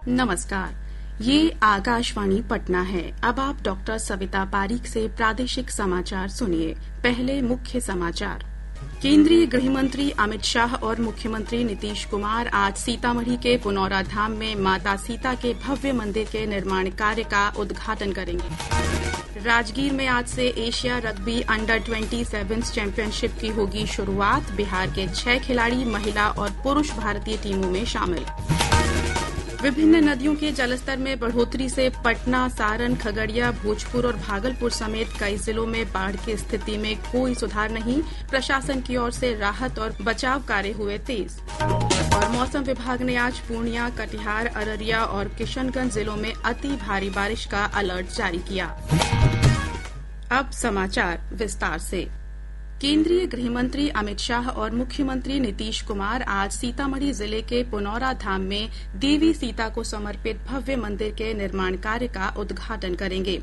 नमस्कार, ये आकाशवाणी पटना है। अब आप डॉक्टर सविता पारीक से प्रादेशिक समाचार सुनिए। पहले मुख्य समाचार। केंद्रीय गृह मंत्री अमित शाह और मुख्यमंत्री नीतीश कुमार आज सीतामढ़ी के पुनौरा धाम में माता सीता के भव्य मंदिर के निर्माण कार्य का उद्घाटन करेंगे। राजगीर में आज से एशिया रग्बी अंडर 27 चैंपियनशिप की होगी शुरुआत। बिहार के 6 खिलाड़ी महिला और पुरुष भारतीय टीमों में शामिल। विभिन्न नदियों के जलस्तर में बढ़ोतरी से पटना, सारण, खगड़िया, भोजपुर और भागलपुर समेत कई जिलों में बाढ़ की स्थिति में कोई सुधार नहीं। प्रशासन की ओर से राहत और बचाव कार्य हुए तेज। और मौसम विभाग ने आज पूर्णिया, कटिहार, अररिया और किशनगंज जिलों में अति भारी बारिश का अलर्ट जारी किया। अब समाचार विस्तार से। केंद्रीय गृह मंत्री अमित शाह और मुख्यमंत्री नीतीश कुमार आज सीतामढ़ी जिले के पुनौरा धाम में देवी सीता को समर्पित भव्य मंदिर के निर्माण कार्य का उद्घाटन करेंगे।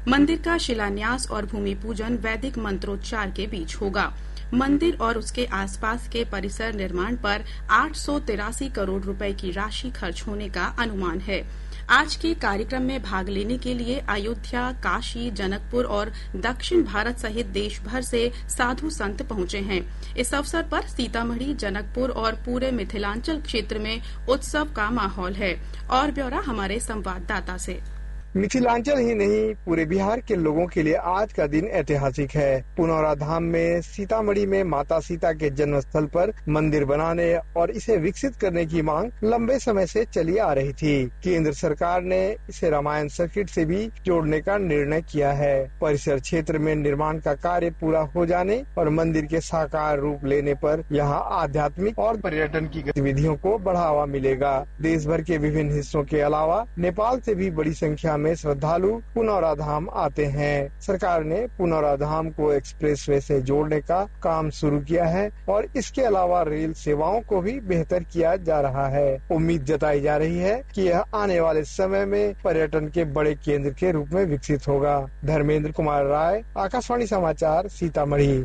मंदिर का शिलान्यास और भूमि पूजन वैदिक मंत्रोच्चार के बीच होगा। मंदिर और उसके आसपास के परिसर निर्माण पर 883 करोड़ रुपए की राशि खर्च होने का अनुमान है। आज के कार्यक्रम में भाग लेने के लिए अयोध्या, काशी, जनकपुर और दक्षिण भारत सहित देश भर से साधु संत पहुंचे हैं। इस अवसर पर सीतामढ़ी, जनकपुर और पूरे मिथिलांचल क्षेत्र में उत्सव का माहौल है। और ब्यौरा हमारे संवाददाता से। मिथिलांचल ही नहीं, पूरे बिहार के लोगों के लिए आज का दिन ऐतिहासिक है। पुनौरा धाम में सीतामढ़ी में माता सीता के जन्म स्थल पर मंदिर बनाने और इसे विकसित करने की मांग लंबे समय से चली आ रही थी। केंद्र सरकार ने इसे रामायण सर्किट से भी जोड़ने का निर्णय किया है। परिसर क्षेत्र में निर्माण का कार्य पूरा हो जाने और मंदिर के साकार रूप लेने पर यहाँ आध्यात्मिक और पर्यटन की गतिविधियों को बढ़ावा मिलेगा। देश भर के विभिन्न हिस्सों के अलावा नेपाल से भी बड़ी संख्या में श्रद्धालु पुनौरा धाम आते हैं। सरकार ने पुनौरा धाम को एक्सप्रेसवे से जोड़ने का काम शुरू किया है और इसके अलावा रेल सेवाओं को भी बेहतर किया जा रहा है। उम्मीद जताई जा रही है कि यह आने वाले समय में पर्यटन के बड़े केंद्र के रूप में विकसित होगा। धर्मेंद्र कुमार राय, आकाशवाणी समाचार, सीतामढ़ी।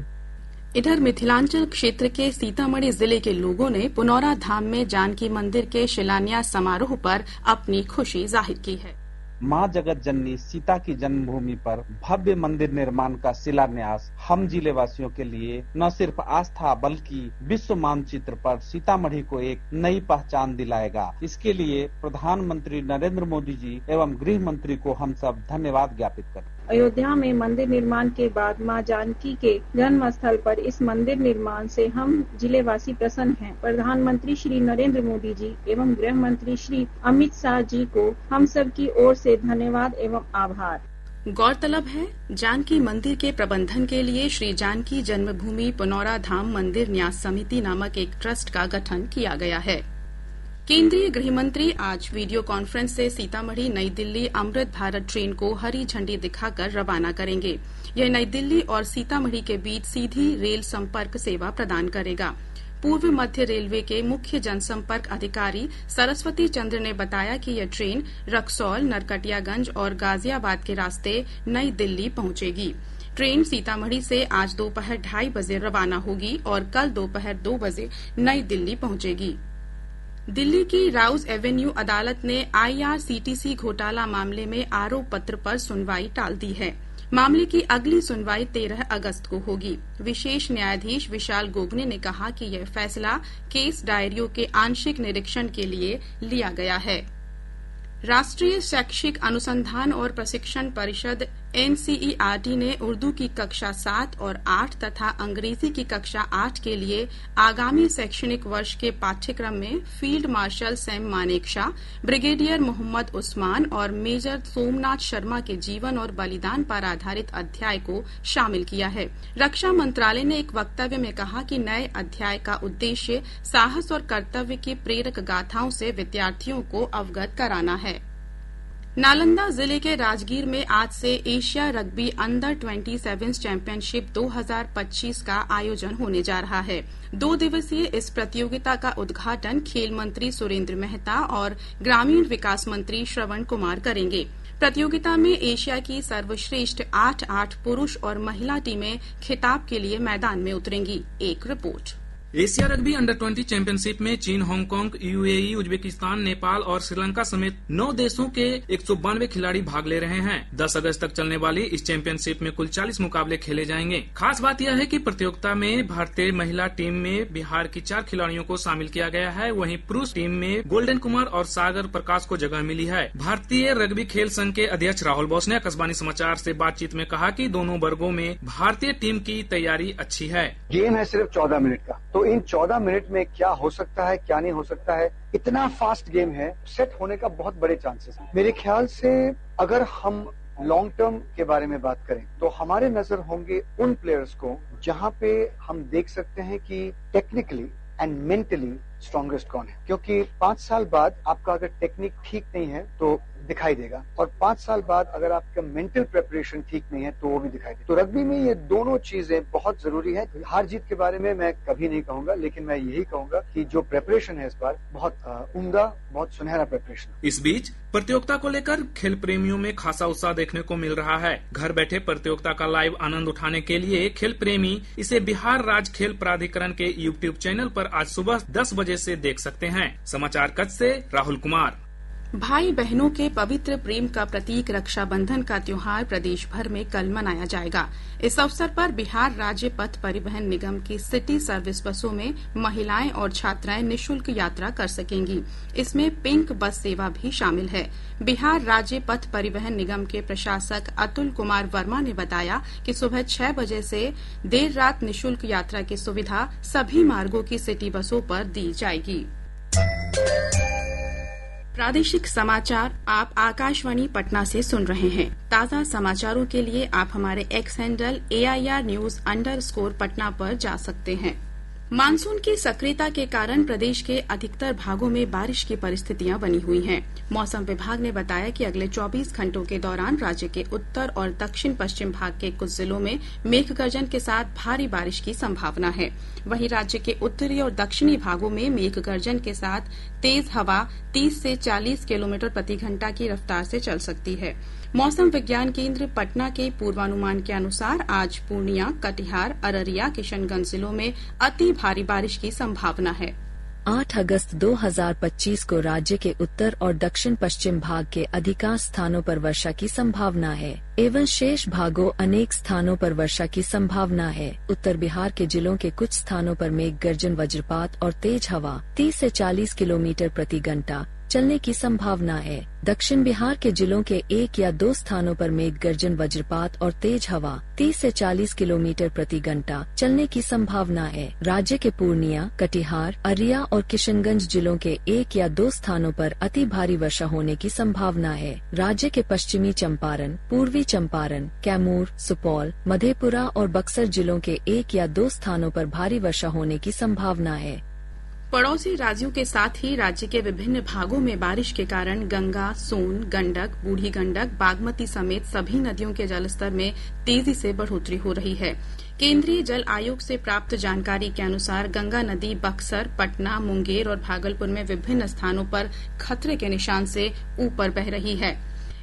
इधर मिथिलांचल क्षेत्र के सीतामढ़ी जिले के लोगों ने पुनौरा धाम में जानकी मंदिर के शिलान्यास समारोह पर अपनी खुशी जाहिर की है। मां जगत जननी सीता की जन्मभूमि पर भव्य मंदिर निर्माण का शिलान्यास हम जिले वासियों के लिए न सिर्फ आस्था बल्कि विश्व मानचित्र पर सीतामढ़ी को एक नई पहचान दिलाएगा। इसके लिए प्रधानमंत्री नरेंद्र मोदी जी एवं गृह मंत्री को हम सब धन्यवाद ज्ञापित करते हैं। अयोध्या में मंदिर निर्माण के बाद मां जानकी के जन्म स्थल पर इस मंदिर निर्माण से हम जिलेवासी प्रसन्न हैं। प्रधानमंत्री श्री नरेंद्र मोदी जी एवं गृह मंत्री श्री अमित शाह जी को हम सब की ओर से धन्यवाद एवं आभार। गौरतलब है, जानकी मंदिर के प्रबंधन के लिए श्री जानकी जन्मभूमि पुनौरा धाम मंदिर न्यास समिति नामक एक ट्रस्ट का गठन किया गया है। केंद्रीय गृह मंत्री आज वीडियो कॉन्फ्रेंस से सीतामढ़ी नई दिल्ली अमृत भारत ट्रेन को हरी झंडी दिखाकर रवाना करेंगे। यह नई दिल्ली और सीतामढ़ी के बीच सीधी रेल संपर्क सेवा प्रदान करेगा। पूर्व मध्य रेलवे के मुख्य जनसंपर्क अधिकारी सरस्वती चंद्र ने बताया कि यह ट्रेन रक्सौल, नरकटियागंज और गाजियाबाद के रास्ते नई दिल्ली पहुंचेगी। ट्रेन सीतामढ़ी से आज दोपहर 2:30 बजे रवाना होगी और कल दोपहर 2 बजे नई दिल्ली पहुंचेगी। दिल्ली की राउज एवेन्यू अदालत ने IRCTC घोटाला मामले में आरोप पत्र पर सुनवाई टाल दी है। मामले की अगली सुनवाई 13 अगस्त को होगी। विशेष न्यायाधीश विशाल गोगने ने कहा कि यह फैसला केस डायरियों के आंशिक निरीक्षण के लिए लिया गया है। राष्ट्रीय शैक्षिक अनुसंधान और प्रशिक्षण परिषद NCERT ने उर्दू की कक्षा 7 और 8 तथा अंग्रेजी की कक्षा 8 के लिए आगामी शैक्षणिक वर्ष के पाठ्यक्रम में field marshal Sam Manekshaw, brigadier Mohammad Usman और मेजर सोमनाथ शर्मा के जीवन और बलिदान पर आधारित अध्याय को शामिल किया है। रक्षा मंत्रालय ने एक वक्तव्य में कहा कि नए अध्याय का उद्देश्य साहस और कर्तव्य की प्रेरक गाथाओं से विद्यार्थियों को अवगत कराना है। नालंदा जिले के राजगीर में आज से एशिया रग्बी अंडर 27 चैंपियनशिप 2025 का आयोजन होने जा रहा है। 2 दिवसीय इस प्रतियोगिता का उद्घाटन खेल मंत्री सुरेंद्र मेहता और ग्रामीण विकास मंत्री श्रवण कुमार करेंगे। प्रतियोगिता में एशिया की सर्वश्रेष्ठ 8 पुरुष और महिला टीमें खिताब के लिए मैदान में उतरेंगी। एक report. Asia rugby under 20 championship में चीन, हांगकांग, यूएई, उज्बेकिस्तान, नेपाल और श्रीलंका समेत 9 देशों के 192 खिलाड़ी भाग ले रहे हैं। 10 अगस्त तक चलने वाली इस चैंपियनशिप में कुल 40 मुकाबले खेले जाएंगे। खास बात यह है कि प्रतियोगिता में भारतीय महिला टीम में बिहार की 4 खिलाड़ियों को शामिल किया गया है। वहीं पुरुष टीम में गोल्डन कुमार और सागर प्रकाश को जगह मिली है। भारतीय रग्बी खेल संघ के अध्यक्ष राहुल बोस ने आकाशवाणी समाचार से बातचीत में कहा कि दोनों वर्गों में भारतीय टीम की तैयारी अच्छी है। गेम है सिर्फ 14 मिनट का, तो इन 14 मिनट में क्या हो सकता है, क्या नहीं हो सकता है, इतना फास्ट गेम है, सेट होने का बहुत बड़े चांसेस हैं। मेरे ख्याल से अगर हम लॉन्ग टर्म के बारे में बात करें तो हमारे नजर होंगे उन प्लेयर्स को जहां पे हम देख सकते हैं कि टेक्निकली एंड मेंटली स्ट्रॉन्गेस्ट कौन है, क्योंकि 5 साल बाद आपका अगर टेक्निक ठीक नहीं है तो दिखाई देगा, और 5 साल बाद अगर आपका मेंटल प्रिपरेशन ठीक नहीं है तो वो भी दिखाई देगा। तो रग्बी में ये दोनों चीजें बहुत जरूरी है। हार जीत के बारे में मैं कभी नहीं कहूंगा, लेकिन मैं यही कहूंगा कि जो प्रिपरेशन है इस बार बहुत उम्दा, बहुत सुनहरा प्रिपरेशन। इस बीच प्रतियोगिता को लेकर खेल प्रेमियों में खासा उत्साह देखने को मिल रहा है। घर बैठे प्रतियोगिता का लाइव आनंद उठाने के लिए खेल प्रेमी इसे बिहार राज्य खेल प्राधिकरण के यूट्यूब चैनल पर आज सुबह 10 बजे से देख सकते हैं। समाचार कक्ष से राहुल कुमार। भाई बहनों के पवित्र प्रेम का प्रतीक रक्षाबंधन का त्योहार प्रदेश भर में कल मनाया जाएगा। इस अवसर पर बिहार राज्य पथ परिवहन निगम की सिटी सर्विस बसों में महिलाएं और छात्राएं निःशुल्क यात्रा कर सकेंगी। इसमें पिंक बस सेवा भी शामिल है। बिहार राज्य पथ परिवहन निगम के प्रशासक अतुल कुमार वर्मा ने बताया कि सुबह 6 बजे से देर रात निःशुल्क यात्रा की सुविधा सभी मार्गों की सिटी बसों पर दी जाएगी। प्रादेशिक समाचार आप आकाशवाणी पटना से सुन रहे हैं। ताज़ा समाचारों के लिए आप हमारे एक्स हैंडल AIR_News_ पटना पर जा सकते हैं। मानसून की सक्रियता के कारण प्रदेश के अधिकतर भागों में बारिश की परिस्थितियां बनी हुई हैं। मौसम विभाग ने बताया कि अगले 24 घंटों के दौरान राज्य के उत्तर और दक्षिण पश्चिम भाग के कुछ जिलों में मेघ गर्जन के साथ भारी बारिश की संभावना है। वहीं राज्य के उत्तरी और दक्षिणी भागों में मेघ गर्जन के साथ तेज हवा 30 से 40 किलोमीटर प्रति घंटा की रफ्तार से चल सकती है। मौसम विज्ञान केंद्र पटना के पूर्वानुमान के अनुसार आज पूर्णिया, कटिहार, अररिया, किशनगंज जिलों में अति भारी बारिश की संभावना है। 8 अगस्त 2025 को राज्य के उत्तर और दक्षिण पश्चिम भाग के अधिकांश स्थानों पर वर्षा की संभावना है एवं शेष भागों अनेक स्थानों पर वर्षा की संभावना है। उत्तर बिहार के जिलों के कुछ स्थानों पर मेघ गर्जन, वज्रपात और तेज हवा 30 से 40 किलोमीटर प्रति घंटा चलने की संभावना है। दक्षिण बिहार के जिलों के 1 या 2 स्थानों पर मेघ गर्जन, वज्रपात और तेज हवा 30 से 40 किलोमीटर प्रति घंटा चलने की संभावना है। राज्य के पूर्णिया, कटिहार, अररिया और किशनगंज जिलों के 1 या 2 स्थानों पर अति भारी वर्षा होने की संभावना है। राज्य के पश्चिमी चंपारण, पूर्वी चंपारण, कैमूर, सुपौल, मधेपुरा और बक्सर जिलों के 1 या 2 स्थानों पर भारी वर्षा होने की संभावना है। पड़ोसी राज्यों के साथ ही राज्य के विभिन्न भागों में बारिश के कारण गंगा, सोन, गंडक, बूढ़ी गंडक, बागमती समेत सभी नदियों के जलस्तर में तेजी से बढ़ोतरी हो रही है। केंद्रीय जल आयोग से प्राप्त जानकारी के अनुसार गंगा नदी बक्सर, पटना, मुंगेर और भागलपुर में विभिन्न स्थानों पर खतरे के निशान से ऊपर बह रही है।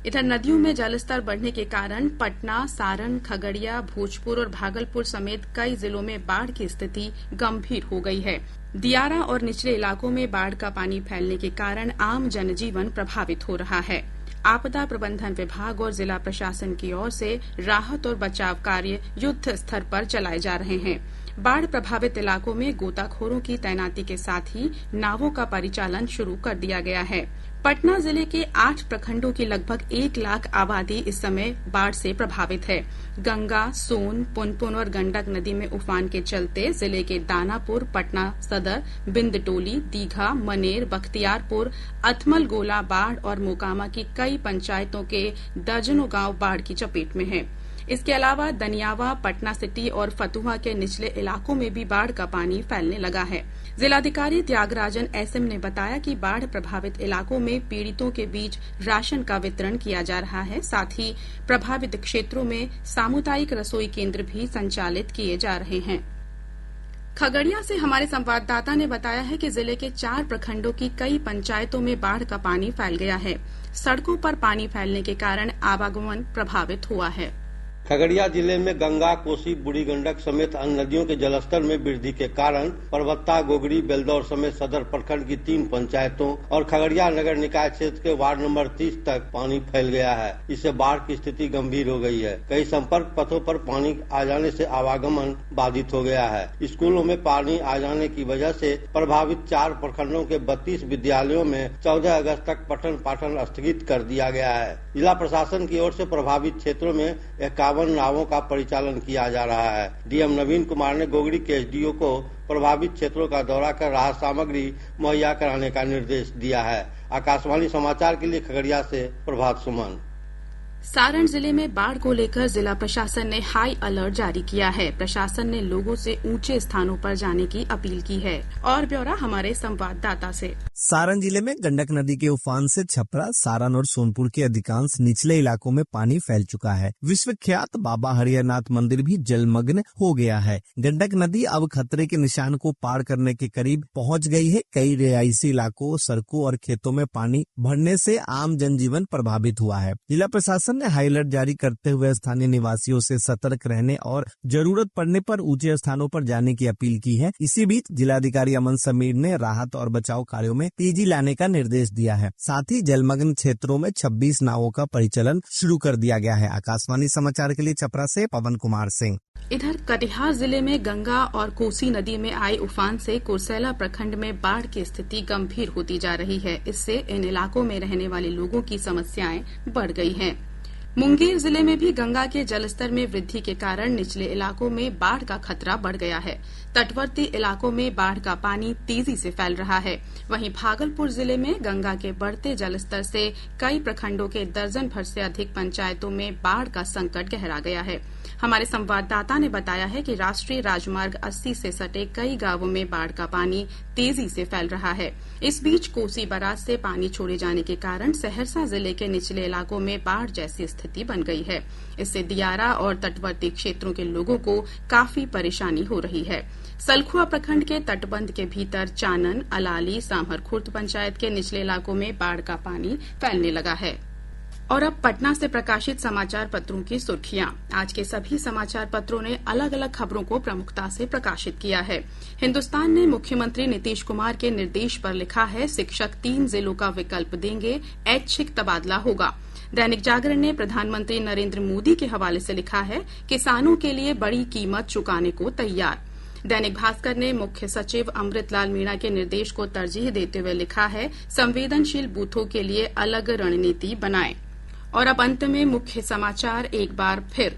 इधर नदियों में जलस्तर बढ़ने के कारण पटना, सारण, खगड़िया, भोजपुर और भागलपुर समेत कई जिलों में बाढ़ की स्थिति गंभीर हो गई है। दियारा और निचले इलाकों में बाढ़ का पानी फैलने के कारण आम जनजीवन प्रभावित हो रहा है। आपदा प्रबंधन विभाग और जिला प्रशासन की ओर से राहत और बचाव कार्य युद्ध स्तर पर चलाए जा रहे हैं। बाढ़ प्रभावित इलाकों में गोताखोरों की तैनाती के साथ ही नावों का परिचालन शुरू कर दिया गया है। पटना जिले के 8 प्रखंडों की लगभग 1 लाख आबादी इस समय बाढ़ से प्रभावित है। गंगा, सोन, पुनपुन और गंडक नदी में उफान के चलते जिले के दानापुर, पटना सदर, बिंदटोली, दीघा, मनेर, बख्तियारपुर, अथमल गोला, बाढ़ और मोकामा की कई पंचायतों के दर्जनों गांव बाढ़ की चपेट में हैं। इसके अलावा दनियावा, पटना सिटी और फतुहा के निचले इलाकों में भी बाढ़ का पानी फैलने लगा है। जिलाधिकारी त्यागराजन SM ने बताया कि बाढ़ प्रभावित इलाकों में पीड़ितों के बीच राशन का वितरण किया जा रहा है। साथ ही प्रभावित क्षेत्रों में सामुदायिक रसोई केंद्र भी संचालित किए जा रहे हैं। खगड़िया से हमारे संवाददाता ने बताया है कि जिले के 4 प्रखंडों की कई पंचायतों में बाढ़ का पानी फैल गया है। सड़कों पर पानी फैलने के कारण आवागमन प्रभावित हुआ है। खगड़िया जिले में गंगा, कोसी, बूढ़ी गंडक समेत अन्य नदियों के जलस्तर में वृद्धि के कारण परबत्ता, गोगरी, बेलदौर समेत सदर प्रखंड की 3 पंचायतों और खगड़िया नगर निकाय क्षेत्र के वार्ड नंबर 30 तक पानी फैल गया है। इससे बाढ़ की स्थिति गंभीर हो गई है। कई संपर्क पथों पर पानी आ जाने से आवागमन बाधित हो गया है। स्कूलों में पानी आ जाने की वजह से प्रभावित 4 प्रखंडों के 32 विद्यालयों में 14 अगस्त तक पठन पाठन स्थगित कर दिया गया है। जिला प्रशासन की ओर से प्रभावित क्षेत्रों में 51 नावों का परिचालन किया जा रहा है। डीएम नवीन कुमार ने गोगरी के एसडीओ को प्रभावित क्षेत्रों का दौरा कर राहत सामग्री मुहैया कराने का निर्देश दिया है। आकाशवाणी समाचार के लिए खगड़िया से प्रभात सुमन। सारण जिले में बाढ़ को लेकर जिला प्रशासन ने हाई अलर्ट जारी किया है। प्रशासन ने लोगों से ऊंचे स्थानों पर जाने की अपील की है। और ब्यौरा हमारे संवाददाता से। सारण जिले में गंडक नदी के उफान से छपरा, सारण और सोनपुर के अधिकांश निचले इलाकों में पानी फैल चुका है। विश्वख्यात बाबा हरिहरनाथ मंदिर भी जलमग्न हो गया है। गंडक नदी अब खतरे के निशान को पार करने के करीब पहुंच गई है। कई रिहायशी इलाकों, सड़कों और खेतों में पानी भरने से आम जनजीवन प्रभावित हुआ है। जिला प्रशासन ने हाई अलर्ट जारी करते हुए स्थानीय निवासियों से सतर्क रहने और जरूरत पड़ने पर ऊंचे स्थानों पर जाने की अपील की है। इसी बीच जिलाधिकारी अमन समीर ने राहत और बचाव कार्यों में तेजी लाने का निर्देश दिया है। साथ ही जलमग्न क्षेत्रों में 26 नावों का परिचालन शुरू कर दिया गया है। आकाशवाणी समाचार के लिए छपरा से पवन कुमार सिंह। इधर कटिहार जिले में गंगा और कोसी नदी में आए उफान से कुर्सेला प्रखंड में बाढ़ की स्थिति गंभीर होती जा रही है। इससे इन इलाकों में रहने वाले लोगों की समस्याएं बढ़ गई हैं। मुंगेर जिले में भी गंगा के जलस्तर में वृद्धि के कारण निचले इलाकों में बाढ़ का खतरा बढ़ गया है। तटवर्ती इलाकों में बाढ़ का पानी तेजी से फैल रहा है। वहीं भागलपुर जिले में गंगा के बढ़ते जलस्तर से कई प्रखंडों के दर्जन भर से अधिक पंचायतों में बाढ़ का संकट गहरा गया है। हमारे संवाददाता ने बताया है कि राष्ट्रीय राजमार्ग 80 से सटे कई गांवों में बाढ़ का पानी तेजी से फैल रहा है। इस बीच कोसी बराज से पानी छोड़े जाने के कारण सहरसा जिले के निचले इलाकों में बाढ़ जैसी स्थिति बन गई है। इससे दियारा और तटवर्ती क्षेत्रों के लोगों को काफी परेशानी हो रही है। सलखुआ प्रखंड के तटबंध के भीतर चानन, अलाली, सामहरखुर्द पंचायत के निचले इलाकों में बाढ़ का पानी फैलने लगा है। और अब पटना से प्रकाशित समाचार पत्रों की सुर्खियां। आज के सभी समाचार पत्रों ने अलग अलग खबरों को प्रमुखता से प्रकाशित किया है। हिन्दुस्तान ने मुख्यमंत्री नीतीश कुमार के निर्देश पर लिखा है, शिक्षक 3 जिलों का विकल्प देंगे, ऐच्छिक तबादला होगा। दैनिक जागरण ने प्रधानमंत्री नरेंद्र मोदी के हवाले से लिखा है, किसानों के लिए बड़ी कीमत चुकाने को तैयार। दैनिक भास्कर ने मुख्य सचिव अमृतलाल मीणा के निर्देश को तरजीह देते हुए लिखा है, संवेदनशील बूथों के लिए अलग रणनीति बनाएं। और अब अंत में मुख्य समाचार एक बार फिर।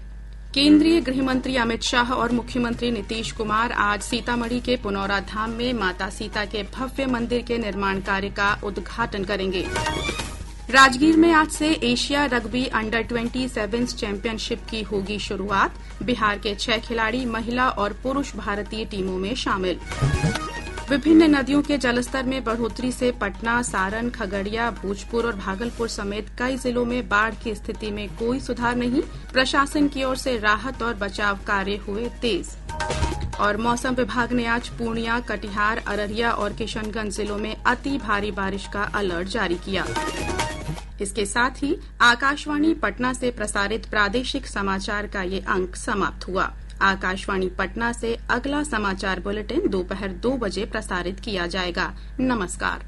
केंद्रीय गृह मंत्री अमित शाह और मुख्यमंत्री नीतीश कुमार आज सीतामढ़ी के पुनौरा धाम में माता सीता के भव्य मंदिर के निर्माण कार्य का उद्घाटन करेंगे। राजगीर में आज से एशिया रग्बी अंडर 27 चैंपियनशिप की होगी शुरुआत। बिहार के 6 खिलाड़ी महिला और पुरुष भारतीय टीमों में शामिल। विभिन्न नदियों के जलस्तर में बढ़ोतरी से पटना, सारण, खगड़िया, भोजपुर और भागलपुर समेत कई जिलों में बाढ़ की स्थिति में कोई सुधार नहीं। प्रशासन की ओर से राहत और बचाव कार्य हुए तेज। और मौसम विभाग ने आज पूर्णिया, कटिहार, अररिया और किशनगंज जिलों में अति भारी बारिश का अलर्ट जारी किया। इसके साथ ही आकाशवाणी पटना से प्रसारित प्रादेशिक समाचार का ये अंक समाप्त हुआ। आकाशवाणी पटना से अगला समाचार बुलेटिन दोपहर 2 बजे प्रसारित किया जाएगा। नमस्कार।